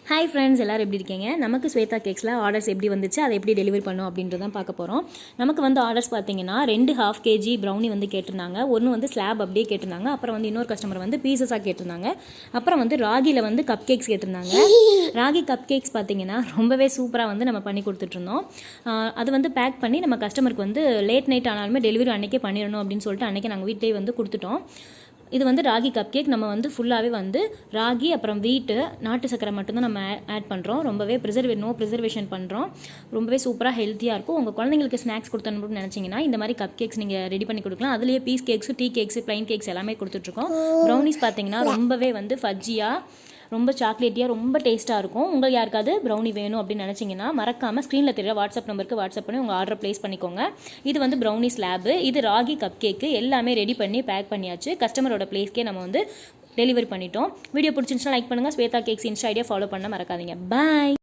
Hi friends, எல்லோரும் எப்படி இருக்கீங்க? நமக்கு ஸ்வேதா கேக்ஸில் ஆர்டர்ஸ் எப்படி வந்துச்சு, அதை எப்படி டெலிவரி பண்ணோம் அப்படின்றதான் பார்க்க போகிறோம். நமக்கு வந்து ஆர்டர்ஸ் பார்த்தீங்கன்னா 2 1/2 kg ப்ரௌனி வந்து கேட்டிருந்தாங்க. ஒன்று வந்து ஸ்லாப் அப்படியே கேட்டிருந்தாங்க. அப்புறம் வந்து இன்னொரு கஸ்டமர் வந்து பீசஸாக கேட்டிருந்தாங்க. அப்புறம் வந்து ராகியில் வந்து கப் கேக்ஸ் கேட்டிருந்தாங்க. ராகி கப் கேக்ஸ் பார்த்தீங்கன்னா ரொம்பவே சூப்பராக வந்து நம்ம பண்ணி கொடுத்துட்ருந்தோம். அது வந்து பேக் பண்ணி நம்ம கஸ்டமருக்கு வந்து லேட் நைட் ஆனாலுமே டெலிவரி அன்றைக்கே பண்ணிடணும் அப்படின்னு சொல்லிட்டு அன்றைக்கி நாங்கள் வீட்டிலே வந்து கொடுத்துட்டோம். இது வந்து ராகி கப் கேக். நம்ம வந்து ஃபுல்லாகவே வந்து ராகி அப்புறம் வீட்டு நாட்டு சக்கரை மட்டும்தான் நம்ம ஆட் பண்ணுறோம். ரொம்பவே நோ ப்ரிசர்வேஷன் பண்ணுறோம். ரொம்பவே சூப்பராக ஹெல்த்தியாக இருக்கும். உங்கள் குழந்தைங்களுக்கு ஸ்நாக்ஸ் கொடுத்தணும்னு நினச்சிங்கன்னா இந்த மாதிரி கப் கேக்ஸ் நீங்கள் ரெடி பண்ணி கொடுக்கலாம். அதுலேயே piece cakes, tea cakes, plain cakes எல்லாமே கொடுத்துட்ருக்கோம். ப்ரௌனிஸ் பார்த்தீங்கன்னா ரொம்பவே வந்து ஃபஜ்ஜியாக, ரொம்ப சாக்லேட்டியாக, ரொம்ப டேஸ்ட்டாக இருக்கும். உங்களுக்கு யாருக்காவது ப்ரௌனி வேணும் அப்படின்னு நினச்சிங்கன்னா மறக்காமல் ஸ்க்ரீனில் தெரியல வாட்ஸ்அப் நம்பருக்கு வாட்ஸ்அப் பண்ணி உங்கள் ஆர்டர் ப்ளேஸ் பண்ணிக்கோங்க. இது வந்து ப்ரௌனி ஸ்லாபு, இது ராகி கப் கேக்கு. எல்லாமே ரெடி பண்ணி பேக் பண்ணியாச்சு. கஸ்டமரோட ப்ளேஸ்க்கே நம்ம வந்து டெலிவரி பண்ணிட்டோம். வீடியோ பிடிச்சிருந்துச்சுன்னா லைக் பண்ணுங்கள். Shweta cakes insta idea follow பண்ண மறக்காதீங்க. பாய்.